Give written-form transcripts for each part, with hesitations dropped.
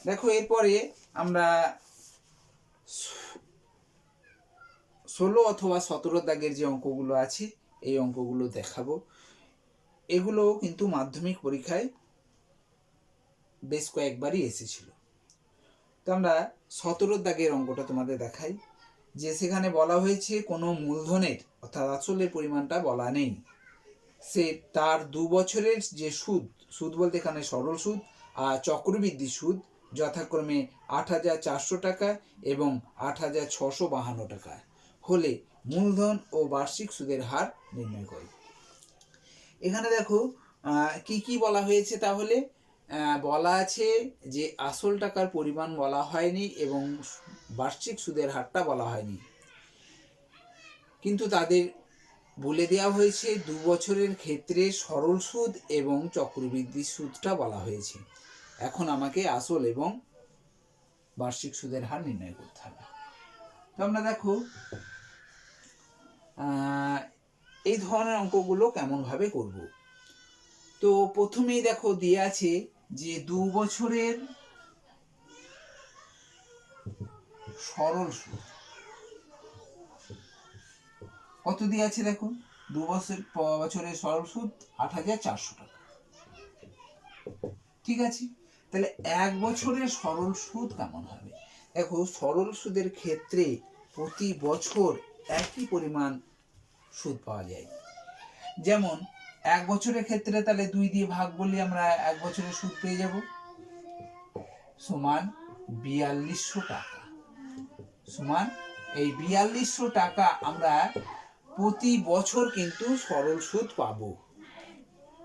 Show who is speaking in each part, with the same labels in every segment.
Speaker 1: দেখো এরপরে আমরা 16 অথবা 17 দাগের যে অঙ্কগুলো আছে এই অঙ্কগুলো দেখাবো। এগুলো কিন্তু মাধ্যমিক পরীক্ষায় বেশ কয়েকবারই এসেছিল। তো আমরা 17 দাগের অঙ্কটা তোমাদের দেখাই, যে সেখানে বলা হয়েছে কোনো মূলধনের অর্থাৎ আসলের পরিমাণটা বলা নেই, সে তার 2 বছরের যে সুদ, সুদ বলতে এখানে সরল সুদ আর চক্রবৃদ্ধি সুদ যথাক্রমে 8,400 টাকা এবং 8,652 টাকা হলে মূলধন ও বার্ষিক সুদের হার নির্ণয় করে। এখানে দেখো কি কি বলা হয়েছে, তাহলে বলা আছে যে আসল টাকার পরিমাণ বলা হয়নি এবং বার্ষিক সুদের হারটা বলা হয়নি, কিন্তু তাদের বলে দেওয়া হয়েছে 2 বছরের ক্ষেত্রে সরল সুদ এবং চক্রবৃদ্ধি সুদটা বলা হয়েছে। এখন আমাকে আসল এবং বার্ষিক সুদের হার নির্ণয় করতে হবে। তো আমরা দেখো এই ধরনের অঙ্কগুলো কেমনভাবে করব। তো প্রথমেই দেখো দিয়ে আছে যে 2 বছরের সরল সুদ কত দিয়ে আছে, দেখো 2 বছরের সরল সুদ 8,400 টাকা। ঠিক আছে, তাহলে 1 বছরের সরল সুদ কেমন হবে? দেখো সরল সুদের ক্ষেত্রে প্রতি বছর একই পরিমাণ সুদ পাওয়া যায়। যেমন 1 বছরের ক্ষেত্রে তাহলে 2 দিয়ে ভাগ করলে আমরা 1 বছরের সুদ পেয়ে যাব সমান 4200 টাকা। সমান এই 4200 টাকা আমরা প্রতি বছর কিন্তু সরল সুদ পাবো।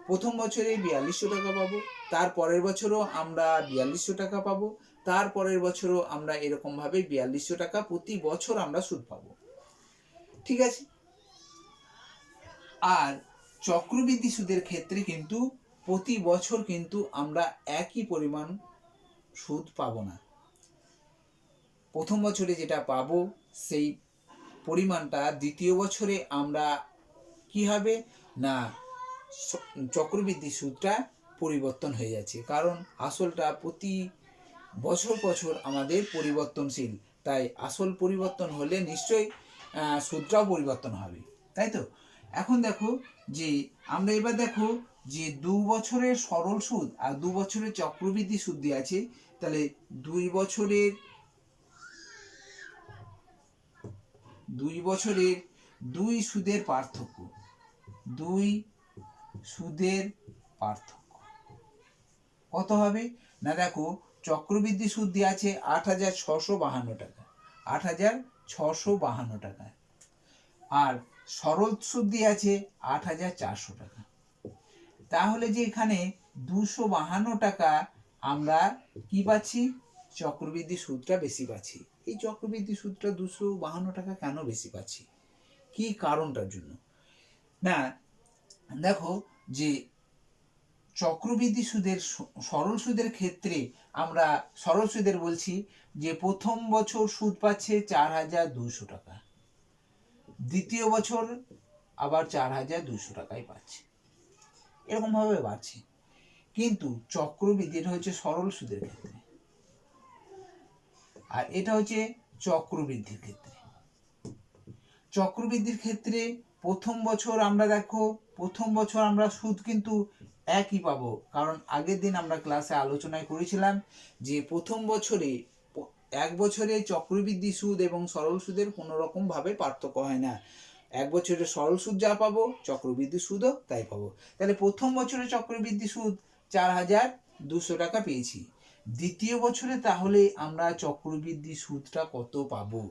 Speaker 1: প্রথম বছরে 4200 টাকা পাবো, তার পরের বছরও আমরা 4200 টাকা পাবো, তার পরের বছরও আমরা এরকম ভাবে 4200 টাকা প্রতি বছর আমরা সুদ পাবো। ঠিক আছে, আর চক্রবৃদ্ধি সুদের ক্ষেত্রে কিন্তু প্রতি বছর কিন্তু আমরা একই পরিমাণ সুদ পাবো না। প্রথম বছরে যেটা পাবো সেই পরিমাণটা দ্বিতীয় বছরে আমরা কি হবে না, চক্রবৃদ্ধি সুদটা পরিবর্তন হয়ে যাচ্ছে, কারণ আসলটা প্রতি বছর বছর আমাদের পরিবর্তনশীল, তাই আসল পরিবর্তন হলে নিশ্চয়ই সুদটাও পরিবর্তন হবে, তাই তো। এখন দেখো যে আমরা এবার দেখো যে 2 বছরের সরল সুদ আর 2 বছরের চক্রবৃদ্ধি সুদ দিয়ে আছে, তাহলে 2 বছরের 2 সুদের পার্থক্য, 2 সুদের পার্থক্য কত হবে না, দেখো চক্রবৃদ্ধি সুদ দিয়ে আছে 8,652 টাকা, 8,652 টাকা, আর সরল সুদ দিয়ে আছে 8,400 টাকা। তাহলে যে এখানে 252 টাকা আমরা কি পাচ্ছি, চক্রবৃদ্ধি সুদটা বেশি পাচ্ছি। এই চক্রবৃদ্ধি সুদটা 252 টাকা কেন বেশি পাচ্ছি, কি কারণটার জন্য? না দেখো যে চক্রবৃদ্ধি সুদের সরল সুদের ক্ষেত্রে আমরা সরল সুদের বলছি যে প্রথম বছর সুদ পাচ্ছে 4,200 টাকা, দ্বিতীয় বছর আবার 4,200 টাকাই পাচ্ছে, এরকম ভাবে বাড়ছে। কিন্তু চক্রবৃদ্ধি এটা হচ্ছে সরল সুদের ক্ষেত্রে, আর এটা হচ্ছে চক্রবৃদ্ধির ক্ষেত্রে। চক্রবৃদ্ধির ক্ষেত্রে প্রথম বছর আমরা দেখো প্রথম বছর আমরা সুদ কিন্তু একই পাবো, কারণ আগের দিন আমরা ক্লাসে আলোচনায় করেছিলাম যে প্রথম বছরে 1 বছরে চক্রবৃদ্ধি সুদ এবং সরল সুদের কোনো রকম ভাবে পার্থক্য হয় না। 1 বছরে সরল সুদ যা পাবো চক্রবৃদ্ধি সুদও তাই পাবো। তাহলে প্রথম বছরে চক্রবৃদ্ধি সুদ 4,200 টাকা পেয়েছি, দ্বিতীয় বছরে তাহলে আমরা চক্রবৃদ্ধি সুদটা কত পাবো?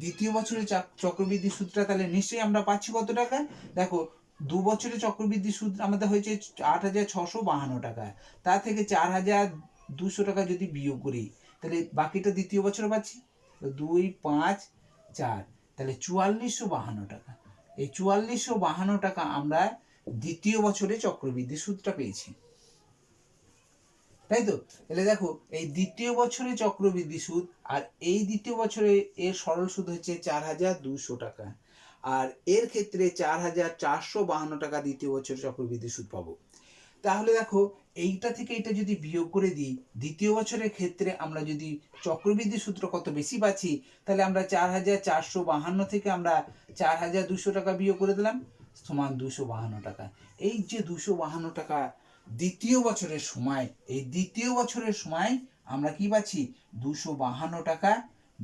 Speaker 1: দ্বিতীয় বছরে চক্রবৃদ্ধি সুদটা তাহলে নিশ্চয়ই আমরা পাচ্ছি কত টাকা, দেখো 2 বছরে চক্রবৃদ্ধি সুদ আমাদের হয়েছে 8,652 টাকা, তা থেকে 4,200 টাকা যদি বিয়োগ করি তাহলে বাকিটা দ্বিতীয় বছরে পাচ্ছি 2, 5, 4, তাহলে 4,452 টাকা। এই 4,452 টাকা আমরা দ্বিতীয় বছরে চক্রবৃদ্ধি সুদটা পেয়েছি, তাই তো। তাহলে দেখো এই দ্বিতীয় বছরে চক্রবৃদ্ধি সুদ আর এই দ্বিতীয় বছরে এর সরল সুদ হচ্ছে 4,200 টাকা, আর এর ক্ষেত্রে 4,452 টাকা দ্বিতীয় বছরে চক্রবৃদ্ধি সুদ পাবো। তাহলে দেখো এইটা থেকে এটা যদি বিয়োগ করে দিই, দ্বিতীয় বছরের ক্ষেত্রে আমরা যদি চক্রবৃদ্ধি সূত্র কত বেশি পাচ্ছি, তাহলে আমরা 4,452 থেকে আমরা 4,200 টাকা বিয়োগ করে দিলাম, সমান 252 টাকা। এই যে 252 টাকা দ্বিতীয় বছরের সময়, এই দ্বিতীয় বছরের সময় আমরা কি পাচ্ছি, 252 টাকা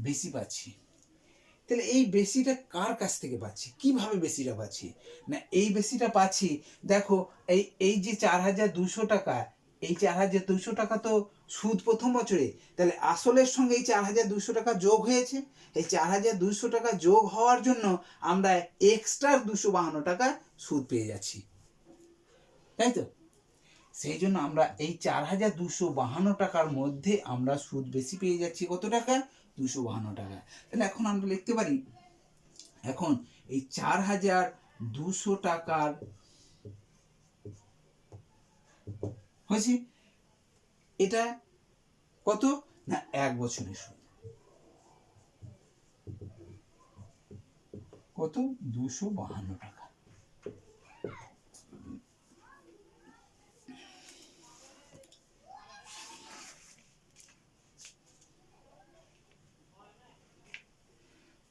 Speaker 1: বেশি পাচ্ছি। তাহলে এই বেশিটা কার কাছ থেকে পাচ্ছি, কিভাবে বেশিটা পাচ্ছি? না, এই বেশিটা পাচ্ছি, দেখো এই যে 4,200 টাকা, এই 4,200 টাকা তো সুদ প্রথম বছরে, তাহলে আসলের সঙ্গে এই 4,200 টাকা যোগ হয়েছে। এই 4,200 টাকা যোগ হওয়ার জন্য আমরা এক্সট্রা 252 টাকা সুদ পেয়ে যাচ্ছি, তাই তো? সেই জন্য আমরা এই 4,252 টাকার মধ্যে আমরা সুদ বেশি পেয়ে যাচ্ছি। কত টাকা? 252 টাকা। তাহলে এখন আমরা লিখতে পারি, এখন এই 4,200 টাকার হয়েছে, এটা কত না 1 বছরের সুদ, কত? 252 টাকা।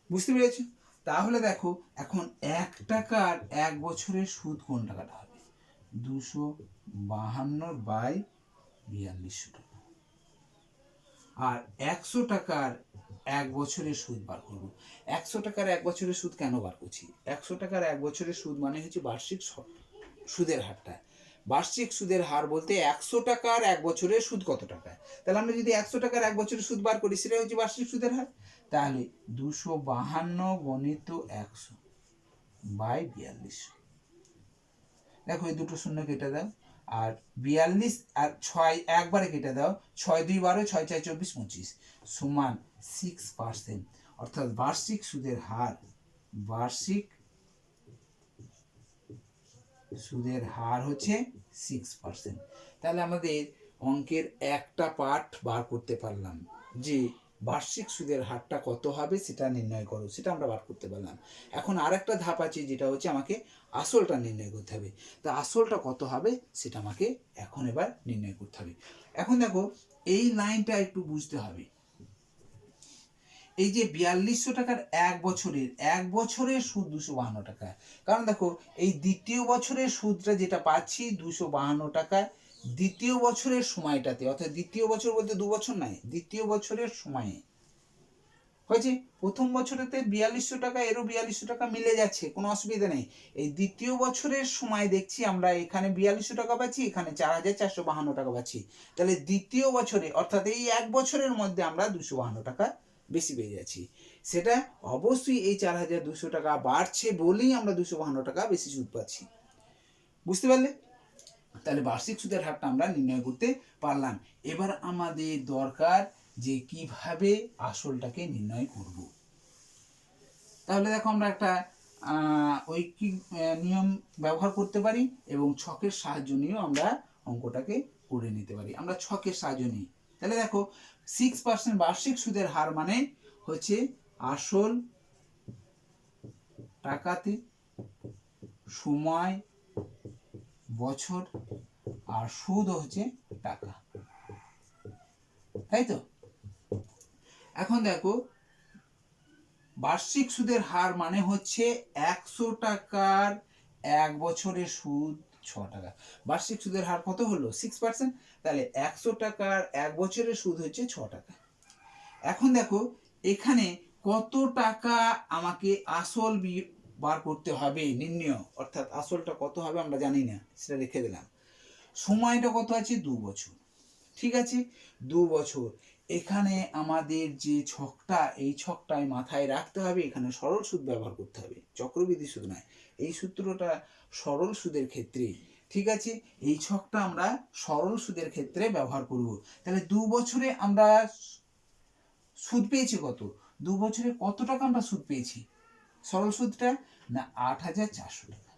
Speaker 1: বুঝতে পেরেছো? তাহলে দেখো এখন 1 টাকার 1 বছরের সুদ কোন টাকাটা হবে? 252/4200 টাকা। আর 100 টাকার 1 বছরের সুদ বার করব। 100 টাকার 1 বছরের সুদ কেন বার করছি? 100 টাকার 1 বছরের সুদ মানে হচ্ছে বার্ষিক সুদের হারটা। বার্ষিক সুদের হার বলতে 100 টাকার 1 বছরের সুদ কত টাকা, তাহলে আমরা যদি 100 টাকার 1 বছরের সুদ বার করি, সেটা হচ্ছে বার্ষিক সুদের হার। তাহলে 252 গুণিত 100/4200। দেখো এই দুটো শূন্য কেটে দাও, আর 42 আর 6 একবারে কেটে দাও, 6 2 12, 6 4 24 25 সমান 6%। অর্থাৎ বার্ষিক সুদের হার, বার্ষিক সুদের হার হচ্ছে 6%। তাহলে আমাদের অঙ্কের একটা পার্ট বার করতে পারলাম, যে বার্ষিক সুদের হারটা কত হবে সেটা নির্ণয় করো, সেটা আমরা বার করতে পারলাম। এখন আর একটা ধাপ আছে, যেটা হচ্ছে আমাকে আসলটা নির্ণয় করতে হবে। তা আসলটা কত হবে সেটা আমাকে এখন এবার নির্ণয় করতে হবে। এখন দেখো এই লাইনটা একটু বুঝতে হবে। এই যে 4200 টাকার 1 বছরের সুদ 252 টাকা, কারণ দেখো এই দ্বিতীয় বছরের সুদটা যেটা পাচ্ছি 252 টাকা, দ্বিতীয় বছরের সময়টাতে, অর্থাৎ দ্বিতীয় বছর বলতে 2 বছর নয়, দ্বিতীয় বছরের সময়ে হয়েছে। প্রথম বছরেতে 4200 টাকা, এরও 4200 টাকা মিলে যাচ্ছে, কোনো অসুবিধা নেই। এই দ্বিতীয় বছরের সময় দেখছি আমরা এখানে 4200 টাকা পাচ্ছি, এখানে 4,452 টাকা পাচ্ছি। তাহলে দ্বিতীয় বছরে, অর্থাৎ এই 1 বছরের মধ্যে আমরা 252 টাকা বেশি পেয়ে যাচ্ছি। সেটা অবশ্যই এই 4,200 টাকা বাড়ছে বলেই আমরা 252 টাকা বেশি সুদ পাচ্ছি। বুঝতে পারলে? তাহলে বার্ষিক সুদের হারটা আমরা নির্ণয় করতে পারলাম। এবার আমাদের দরকার যে কিভাবে আসলটাকে নির্ণয় করব। তাহলে দেখো আমরা একটা ঐকিক নিয়ম ব্যবহার করতে পারি, এবং ছকের সাহায্য নিয়েও আমরা অঙ্কটাকে করে নিতে পারি। আমরা ছকের সাহায্য নিই। তাহলে দেখো 6% বার্ষিক সুদের হার মানে হচ্ছে আসল টাকাতে, সময় বছর, আর সুদ হচ্ছে টাকা, তাই তো? এখন দেখো বার্ষিক সুদের হার মানে হচ্ছে 100 টাকার 1 বছরের সুদ 6 টাকা। বার্ষিক সুদের হার কত হলো? 6%। তাহলে 100 টাকার 1 বছরের সুদ হচ্ছে 6 টাকা। এখন দেখো এখানে কত টাকা আমাকে আসল বার করতে হবে নির্ণয়, অর্থাৎ আসলটা কত হবে আমরা জানি না, সেটা রেখে দিলাম। সময়টা কত আছে? 2 বছর। ঠিক আছে, 2 বছর। এখানে আমাদের যে ছকটা, এই ছকটায় মাথায় রাখতে হবে, এখানে সরল সুদ ব্যবহার করতে হবে, চক্রবৃদ্ধি সুদ নয়। এই সূত্রটা সরল সুদের ক্ষেত্রে, ঠিক আছে, এই ছকটা আমরা সরল সুদের ক্ষেত্রে ব্যবহার করব। তাহলে 2 বছরে আমরা সুদ পেয়েছি কত? 2 বছরে কত টাকা আমরা সুদ পেয়েছি সরল সুদটা? না 8,400 টাকা।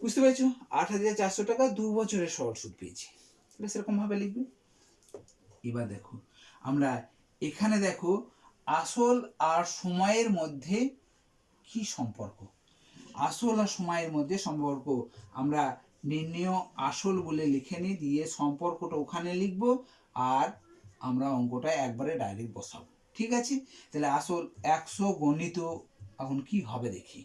Speaker 1: বুঝতে পেরেছো? 8,400 টাকা 2 বছরের সরল সুদ পেয়েছি। সেরকম ভাবে লিখবে। এবার দেখো আমরা এখানে দেখো আসল আর সময়ের মধ্যে কি সম্পর্ক। আসল আর সময়ের মধ্যে সম্পর্ক আমরা নির্ণেয় আসল বলে লিখে নিই, দিয়ে সম্পর্কটা ওখানে লিখব, আর আমরা অঙ্কটা একবারে ডাইরেক্ট বসাবো। ঠিক আছে, তাহলে আসল 100 গণিত এখন কি হবে দেখি।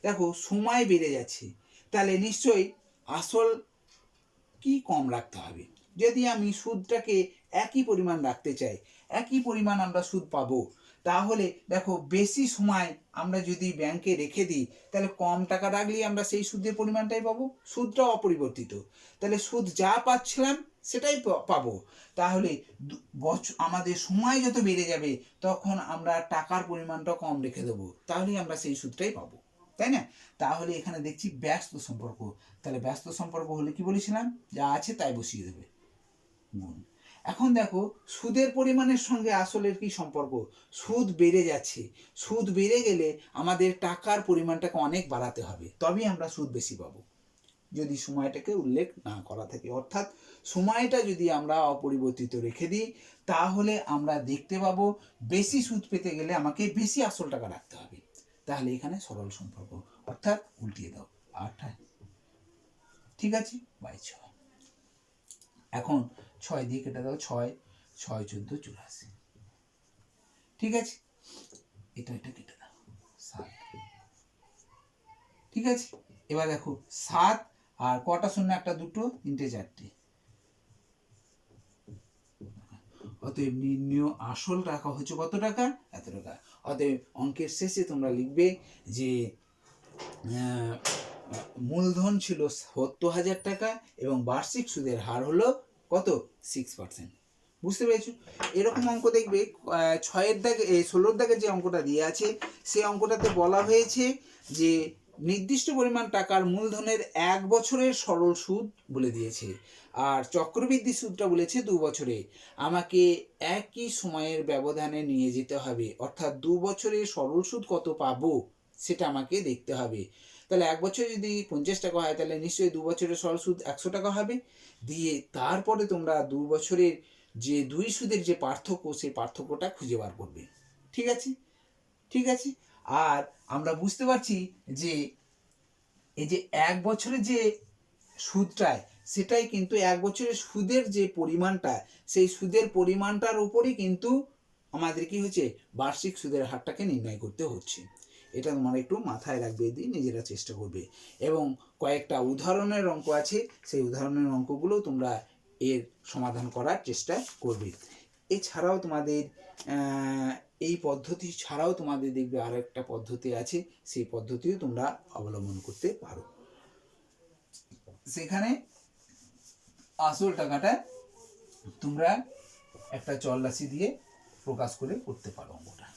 Speaker 1: দেখো সময় বেড়ে যাচ্ছে, তাহলে নিশ্চয়ই আসল কি কম রাখতে হবে। যদি আমি সুদটাকে একই পরিমাণ রাখতে চাই, একই পরিমাণ আমরা সুদ পাবো, তাহলে দেখো বেশি সময় আমরা যদি ব্যাংকে রেখে দিই, তাহলে কম টাকা রাখলেই আমরা সেই সুদের পরিমাণটাই পাবো, সুদটা অপরিবর্তিত, তাহলে সুদ যা পাচ্ছিলাম সেটাই পাবো। তাহলে আমাদের সময় যত বেড়ে যাবে তখন আমরা টাকার পরিমাণটা কম রেখে দেবো, তাহলেই আমরা সেই সুদটাই পাবো, তাই না? তাহলে এখানে দেখছি ব্যস্ত সম্পর্ক, তাহলে ব্যস্ত সম্পর্ক হলে কি বলেছিলাম, যা আছে তাই বসিয়ে দেবে, গুণ। এখন দেখো সুদের পরিমাণের সঙ্গে আসলের কি সম্পর্ক, সুদ বেড়ে যাচ্ছে, সুদ বেড়ে গেলে আমাদের টাকার পরিমাণটাকে অনেক বাড়াতে হবে, তবেই আমরা সুদ বেশি পাবো, যদি সময়টাকে উল্লেখ না করা থাকে। অর্থাৎ সময়টা যদি আমরা অপরিবর্তিত রেখে দিই, তাহলে আমরা দেখতে পাবো বেশি সুদ পেতে গেলে আমাকে বেশি আসল টাকা রাখতে হবে। তাহলে এখানে সরল সম্পর্ক, অর্থাৎ উল্টিয়ে দাও 8, ঠিক আছে, বাই 6। এখন 6 দিয়ে কেটে দাও, 6 6 14 84, ঠিক আছে, এটা কেটে দাও 7, ঠিক আছে। এবার দেখো 7 আর কটা শূন্য, একটা দুটো তিনটে চারটে, অতএব নির্ণেয় আসল টাকা হচ্ছে কত টাকা, এত টাকা। অতএব অঙ্কের শেষে তোমরা লিখবে যে মূলধন ছিল 70,000 টাকা এবং বার্ষিক সুদের হার হলো কত, 6%। বুঝতে পেরেছো? এরকম অঙ্ক দেখবে 6-এর দাগে 16-র দাগে যে অঙ্কটা দিয়ে আছে, সেই অঙ্কটাতে বলা হয়েছে যে নির্দিষ্ট পরিমাণ টাকার মূলধনের 1 বছরের সরল সুদ বলে দিয়েছে, আর চক্রবৃদ্ধি সুদটা বলেছে 2 বছরে। আমাকে একই সময়ের ব্যবধানে নিয়ে যেতে হবে, অর্থাৎ 2 বছরে সরল সুদ কত পাবো সেটা আমাকে দেখতে হবে। তাহলে 1 বছরে যদি 50 টাকা হয়, তাহলে নিশ্চয়ই 2 বছরের সরল সুদ 100 টাকা হবে। দিয়ে তারপরে তোমরা 2 বছরের যে দুই সুদের যে পার্থক্য, সেই পার্থক্যটা খুঁজে বার করবে। ঠিক আছে, ঠিক আছে। আর আমরা বুঝতে পারছি যে এই যে 1 বছরের যে সুদটায়, সেটাই কিন্তু 1 বছরের সুদের যে পরিমাণটা, সেই সুদের পরিমাণটার উপরই কিন্তু আমাদের কি হচ্ছে, বার্ষিক সুদের হারটাকে নির্ণয় করতে হচ্ছে। এটা তোমরা একটু মাথায় রাখবে, দিয়ে নিজেরা চেষ্টা করবে। এবং কয়েকটা উদাহরণের অঙ্ক আছে, সেই উদাহরণের অঙ্কগুলো তোমরা এর সমাধান করার চেষ্টা করবে। এছাড়াও তোমাদের এই পদ্ধতি ছাড়াও তোমাদের দেখবে আরো একটা পদ্ধতি আছে, সেই পদ্ধতিও তোমরা অবলম্বন করতে পারো। সেখানে আসল টাকাটা তোমরা একটা চল রাশি দিয়ে প্রকাশ করে করতে পারো অঙ্কটা।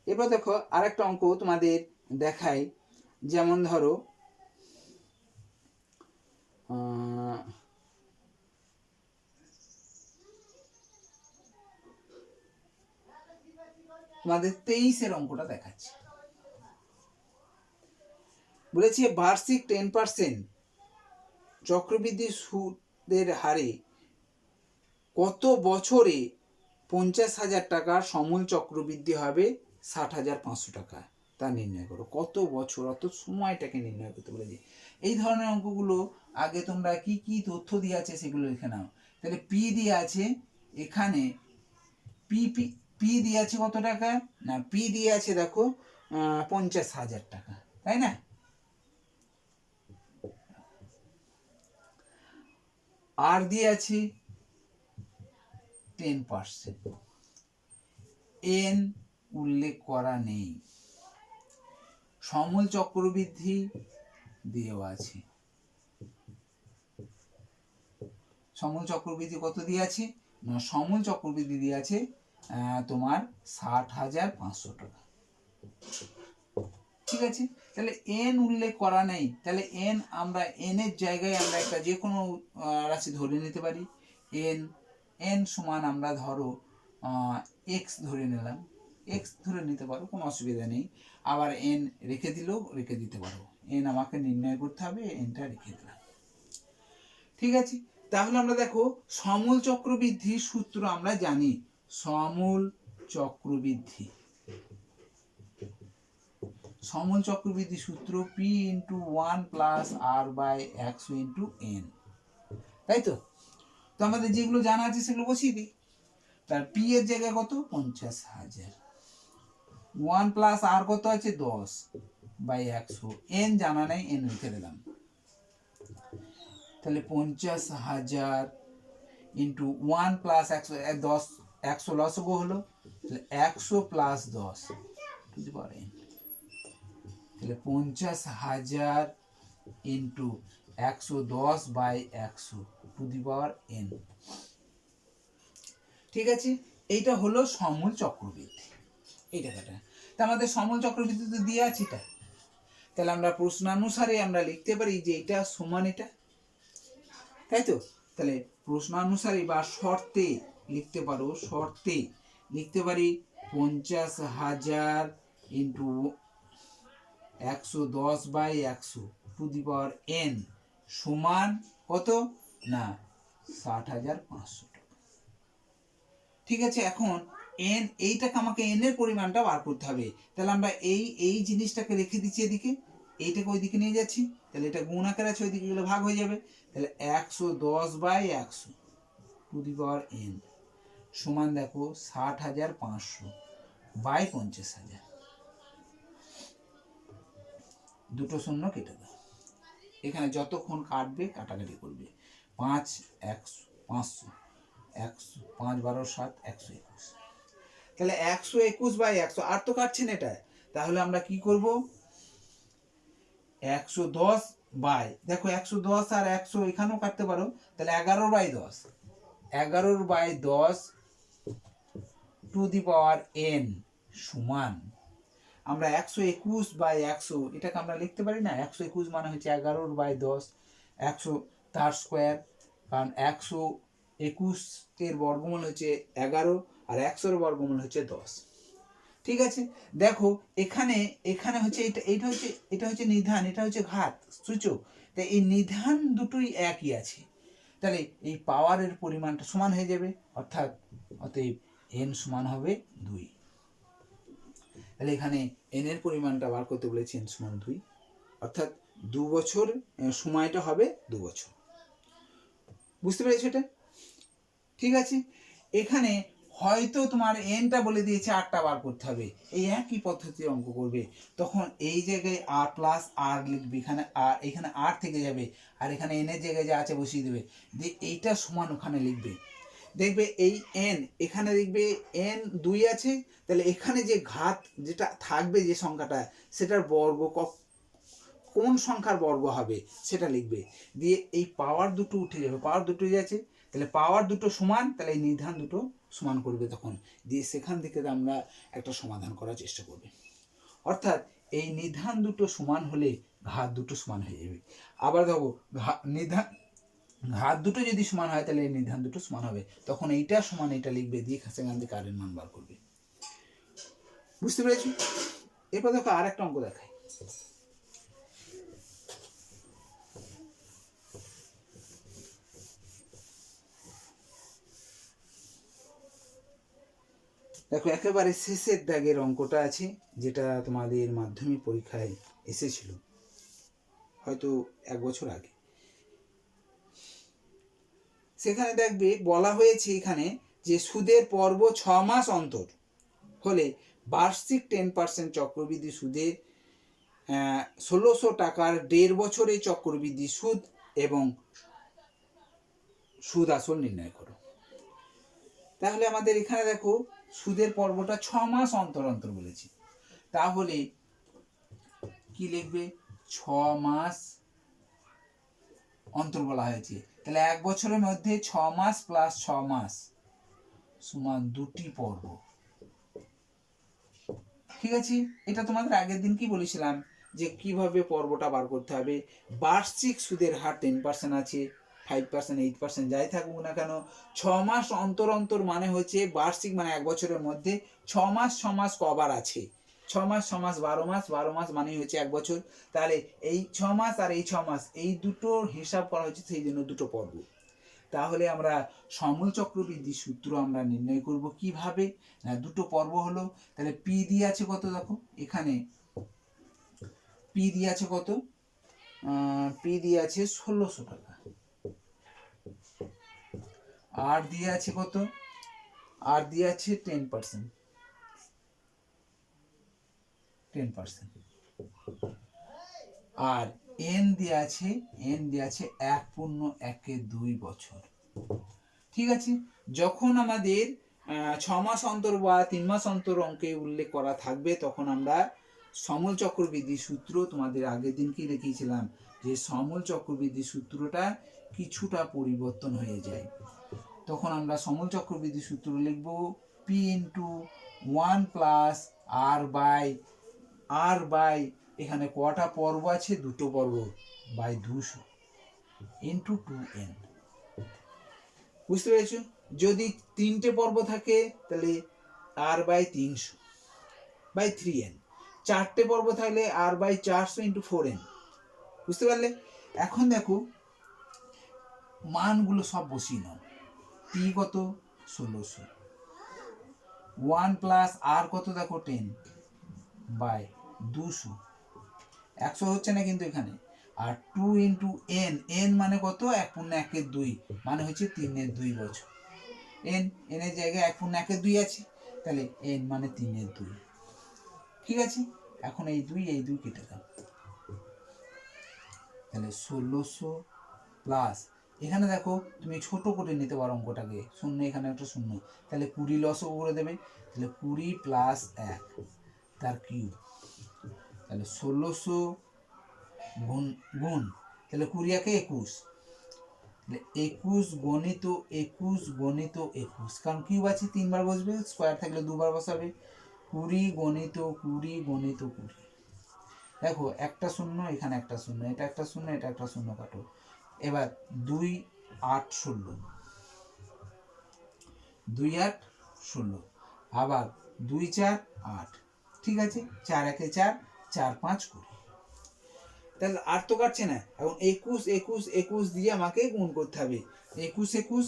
Speaker 1: এবার দেখো আরেকটা অঙ্ক তোমাদের দেখাই, যেমন ধরো তোমাদের 23-এর অঙ্কটা দেখাচ্ছি। বলেছি বার্ষিক 10% চক্রবৃদ্ধি সুদের হারে কত বছরে 50,000 টাকার সমূল চক্রবৃদ্ধি হবে 60,500 টাকা, তা নির্ণয় করো। কত বছর, অত সময়টাকে নির্ণয় করতে বলেছি। এই ধরনের অঙ্কগুলো আগে তোমরা কি কি তথ্য দিয়ে আছে সেগুলো লিখে নাও। তাহলে পি দিয়ে আছে এখানে, পি পি পি দিয়ে আছে কত টাকা, না পি দিয়ে আছে দেখো 50,000 টাকা, তাই না? আর দিয়ে আছে 10%, এন উল্লেখ করা নেই, সমূল চক্রবৃদ্ধি দেওয়া আছে। সমূল চক্রবৃদ্ধি কত দিয়ে আছে, না সমূল চক্রবৃদ্ধি দিয়ে আছে তোমার 60,500 টাকা। ঠিক আছে, তাহলে এন উল্লেখ করা নেই, তাহলে এন আমরা এন এর জায়গায় আমরা একটা যে কোনো রাশি ধরে নিতে পারি। এন এন সমান আমরা ধরো এক্স ধরে নিলাম, এক্স ধরে নিতে পারো, কোনো অসুবিধা নেই। আবার এন রেখে দিলেও রেখে দিতে পারো, এন আমাকে নির্ণয় করতে হবে, এনটা রেখে দিলাম। ঠিক আছে, তাহলে আমরা দেখো সমূল চক্রবৃদ্ধির সূত্র আমরা জানি, সমূল চক্রবৃদ্ধি, সমূল চক্রবৃদ্ধি সূত্র P into 1+r/100 into n, তাই তো? তো আমাদের যেগুলো জানা আছে সেগুলো বসিয়ে দিই। তার পি এর জায়গায় কত 50,000, 1+r কত আছে 10/100, n জানা নেই, n লিখে দিলাম। তাহলে 50,000 ইন্টু 1+100, 10 100 লসগু হলো, তাহলে 100 + 10 টু দি পাওয়ার n, তাহলে 50,000 into 110/100 to the power n। ঠিক আছে, এইটা হলো সমূল চক্রবৃদ্ধি, এই টাকাটা। তা আমাদের সমূল চক্রবৃদ্ধি তো দিয়ে আছে এটা, তাহলে আমরা প্রশ্নানুসারে আমরা লিখতে পারি যে এটা সমান এটা, তাই তো? তাহলে প্রশ্নানুসারে বা শর্তে লিখতে পারো, শর্তে লিখতে পারি 50,000 into 110/100 to the power n সমান কত না 60,500 টাকা। ঠিক আছে, এখন n, এইটাকে আমাকে n এর পরিমাণটা বার করতে হবে। তাহলে আমরা এই জিনিসটাকে রেখে দিচ্ছি এদিকে, এইটাকে ওইদিকে নিয়ে যাচ্ছি, তাহলে এটা গুণ আকারে আছে, ওইদিকে গেলে ভাগ হয়ে যাবে। তাহলে 110/100 টু দি পাওয়ার n সমান দেখো 60,500/50,000, দুটো শূন্য কেটে দাও, এখানে যতক্ষণ কাটবে কাটাকাটি করবে, 5 100 500 100 5 12 7 121, তাহলে 121/100 আর তো কাটছেন এটা, তাহলে আমরা কি করব 110 বাই, দেখো 110 আর 100 এখানেও কাটতে পারো, তাহলে 11/10, 11/10 টু দি পাওয়ার n সমান, আমরা 121/100 এটাকে আমরা লিখতে পারি না, 121 মানে হচ্ছে 11/10, 100 তার স্কোয়ার, কারণ 121 এর বর্গমূল হচ্ছে 11 আর 100 এর বর্গমূল হচ্ছে 10। ঠিক আছে, দেখো এখানে হচ্ছে এটা হচ্ছে নিধান, এটা হচ্ছে ঘাত সূচক, তাই এই নিধান দুটোই একই আছে, তাহলে এই পাওয়ারের পরিমাণটা সমান হয়ে যাবে, অতএব n সমান হবে 2। তাহলে এখানে n এর পরিমাণটা বার করতে বলেছি, n সমান 2, অর্থাৎ 2 বছর সময়টা হবে 2 বছর। বুঝতে পেরেছো এটা? ঠিক আছে, এখানে হয়তো তোমার nটা বলে দিয়েছে 8টা বার করতে হবে, এই একই পদ্ধতির অঙ্ক করবে, তখন এই জায়গায় r+r লিখবে, এখানে r থেকে যাবে, আর এখানে n এর জায়গায় যা আছে বসিয়ে দেবে, দিয়ে এইটা সমান ওখানে লিখবে, দেখবে এই n এখানে দেখবে n 2 আছে, তাহলে এখানে যে ঘাত যেটা থাকবে যে সংখ্যাটা সেটার বর্গ কোন সংখ্যার বর্গ হবে সেটা লিখবে, দিয়ে এই পাওয়ার দুটো উঠে যাবে, পাওয়ার দুটো যাচ্ছে, তাহলে পাওয়ার দুটো সমান, তাহলে এই নিধান দুটো সমান করবে, তখন দিয়ে সেখান থেকে আমরা একটা সমাধান করার চেষ্টা করবে, অর্থাৎ এই নিধান দুটো সমান হলে ঘাত দুটো সমান হয়ে যাবে। আবার দেখো ঘাত দুটো যদি সমান হয় তাহলে এই নিধান দুটো সমান হবে, তখন এইটা সমান এটা লিখবে, দিয়ে সেখান থেকে আর এর মান বার করবে। বুঝতে পেরেছি? এরপর দেখো আর একটা অঙ্ক দেখাই, দেখো একেবারে শেষের দাগের অঙ্কটা আছে, যেটা তোমাদের মাধ্যমিক পরীক্ষায় এসেছিল হয়তো 1 বছর আগে। সেখানে দেখবে বলা হয়েছে এখানে যে সুদের পর্ব 6 মাস অন্তর হলে বার্ষিক 10% চক্রবৃদ্ধি সুদে 1600 টাকার 1.5 বছরে চক্রবৃদ্ধি সুদ এবং সুদ আসল নির্ণয় করো। তাহলে আমাদের এখানে দেখো সুদের পর্বটা 6 মাস অন্তর অন্তর বলেছি, তাহলে কি লিখবে 6 মাস অন্তর বলা হয়েছে, তাহলে 1 বছরের মধ্যে 6 মাস প্লাস 6 মাস সমান 2টি পর্ব। ঠিক আছে, এটা তোমাদের আগের দিন কি বলেছিলাম যে কিভাবে পর্বটা বার করতে হবে। বার্ষিক সুদের হার 10% আছে, 5% 8% যাই থাকুক না কেন, 6 মাস অন্তর অন্তর মানে হচ্ছে বার্ষিক, মানে 1 বছরের মধ্যে 6 মাস 6 মাস কবার আছে, 6 মাস 6 মাস 12 মাস, 12 মাস মানে হচ্ছে 1 বছর, তাহলে এই 6 মাস আর এই 6 মাস এই দুটোর হিসাব করা হচ্ছে, সেই জন্য দুটো পর্ব। তাহলে আমরা সমূল চক্রবৃদ্ধি সূত্র আমরা নির্ণয় করব কিভাবে, না দুটো পর্ব হলো। তাহলে পি দিয়ে আছে কত, দেখো এখানে পি দিয়ে আছে কত, পি দিয়ে আছে 1600 টাকা। আর দিয়ে আছে কত, আর দিয়ে আছে 10%। আর এন দিয়ে আছে 1.1 বছর। ঠিক আছে, যখন আমাদের 6 মাস অন্তর বা 3 মাস অন্তর অঙ্কে উল্লেখ করা থাকবে তখন আমরা সমূল চক্রবৃদ্ধি সূত্র, তোমাদের আগের দিনকে দেখিয়েছিলাম যে সমূল চক্রবৃদ্ধি সূত্রটা কিছুটা পরিবর্তন হয়ে যায়। তখন আমরা সমূল চক্রবৃদ্ধি সূত্র লিখব P into 1 plus R by এখানে কটা পর্ব আছে, দুটো পর্ব, বাই 200 ইন্টু 2n। বুঝতে পেরেছো? যদি 3টে পর্ব থাকে তাহলে আর বাই 300 বাই 3n, 4টে পর্ব থাকলে আর বাই 400 ইন্টু 4n। বুঝতে পারলে? এখন দেখো মানগুলো সব বসিয়ে নাও। পি কত 1600, 1 প্লাস আর কত দেখো 10 বাই 200, 100 হচ্ছে না কিন্তু এখানে। আর 2 ইন্টু এন, এন মানে কত 1.1 মানে হচ্ছে 3/2 বছর। এন এর জায়গায় 1.1 আছে, তাহলে এন মানে 3/2। ঠিক আছে, এখন এই দুই কেটে দাও, তাহলে 1600 প্লাস এখানে দেখো তুমি ছোট করে নিতে পারো অঙ্কটাকে, শূন্য এখানে একটা শূন্য, তাহলে 20 লসও করে দেবে, তাহলে 20 প্লাস 1 তার কিউব, তাহলে 1600 গুণ তাহলে 20 একে 21, তাহলে 21 গণিত 21, কারণ কিউব আছে 3 বার বসবে, স্কোয়ার থাকলে 2 বার বসাবে। 20 গণিত 20। দেখো একটা শূন্য এখানে একটা শূন্য, এটা একটা শূন্য এটা একটা শূন্য কাটো। এবার 2 8 16, 2 8 16, আবার 2 4 8। ঠিক আছে, 4 একে 4, 4 5 20। তাহলে আর তো কাটছে না, এখন 21 দিয়ে আমাকে গুণ করতে হবে। 21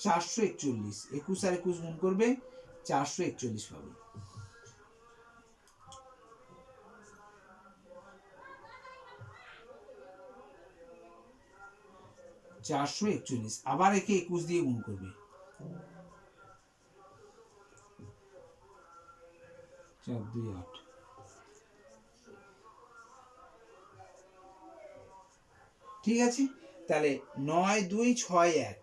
Speaker 1: 441, 21 আর 21 গুণ করবে 441 পাবে। আবার একে 21 দিয়ে গুণ করবে, 4 2 8। ঠিক আছে, তাহলে 9 2 6 1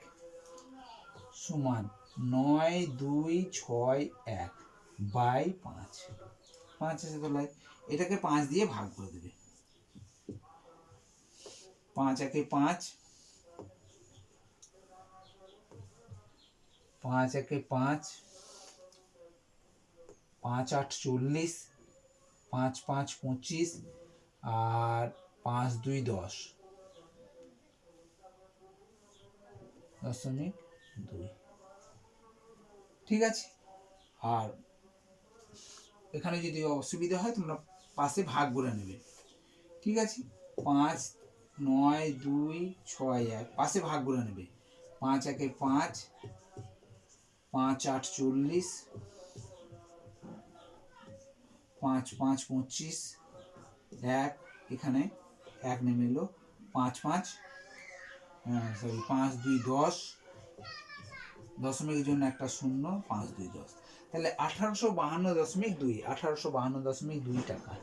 Speaker 1: সমান 9 2 6 1 বাই 5। 5 আছে তো লাই, এটাকে 5 দিয়ে ভাগ করে দেবে। 5 একে 5, 5 একে 5, 5 8 40, 5 5 25, আর 5 2 10, 0.2। ঠিক আছে, আর এখানে যদি অসুবিধা হয় তোমরা পাশে ভাগ করে নেবে। ঠিক আছে, 5 9 2 6 1 পাশে ভাগ করে নেবে। 5 একে 5, 5 8 40, 5 5 25, 1 এখানে 1 নেমে এলো, 5 5 5 2 10, দশমিকের জন্য একটা শূন্য, 5 2 10। তাহলে 1852.2 টাকা।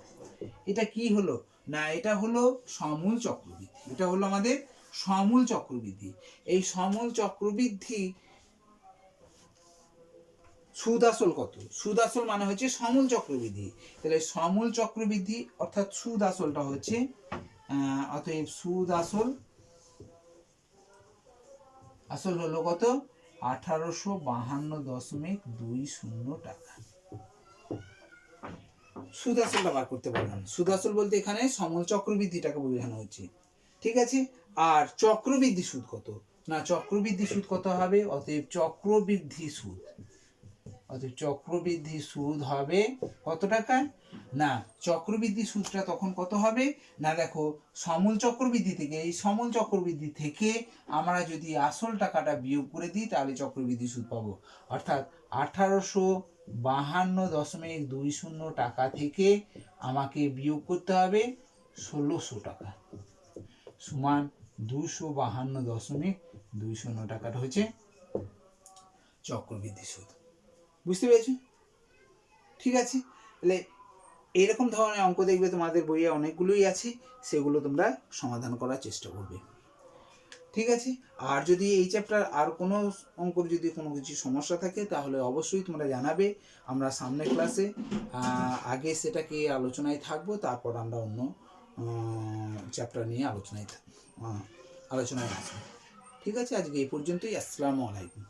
Speaker 1: এটা কি হলো না, এটা হলো সমূল চক্রবৃদ্ধি। এটা হলো আমাদের সমূল চক্রবৃদ্ধি। এই সমূল চক্রবৃদ্ধি সুদ আসল কত, সুদ আসল মানে হচ্ছে সমূল চক্রবৃদ্ধি। তাহলে সমূল চক্রবৃদ্ধি অর্থাৎ সুদ আসলটা হচ্ছে অতএব সুদ আসল হলো কত 1852.20 টাকা। সুদ আসলটা বার করতে পারলাম। সুদ আসল বলতে এখানে সমূল চক্রবৃদ্ধিটাকে বোঝানো হচ্ছে। ঠিক আছে, আর চক্রবৃদ্ধি সুদ কত, না চক্রবৃদ্ধি সুদ কত হবে, অতএব চক্রবৃদ্ধি সুদ অতএব চক্রবৃদ্ধি সুদ হবে কত টাকা? না, চক্রবৃদ্ধি সুদটা তখন কত হবে না, দেখো সমূল চক্রবৃদ্ধি থেকে, এই সমূল চক্রবৃদ্ধি থেকে আমরা যদি আসল টাকাটা বিয়োগ করে দিই তাহলে চক্রবৃদ্ধি সুদ পাবো। অর্থাৎ 1852.20 টাকা থেকে আমাকে বিয়োগ করতে হবে 1600 টাকা, সমান 252.20 টাকাটা হচ্ছে চক্রবৃদ্ধি সুদ। বুঝতে পেরেছো? ঠিক আছে, তাহলে এইরকম ধরনের অঙ্ক দেখবে তোমাদের বইয়ে অনেকগুলোই আছে, সেগুলো তোমরা সমাধান করার চেষ্টা করবে। ঠিক আছে, আর যদি এই চ্যাপ্টার আর কোনো অঙ্কর যদি কোনো কিছু সমস্যা থাকে তাহলে অবশ্যই তোমরা জানাবে। আমরা সামনের ক্লাসে আগে সেটাকে আলোচনায় থাকবো, তারপর আমরা অন্য চ্যাপ্টার নিয়ে আলোচনায় আসবো। ঠিক আছে, আজকে এই পর্যন্তই। আসসালামু আলাইকুম।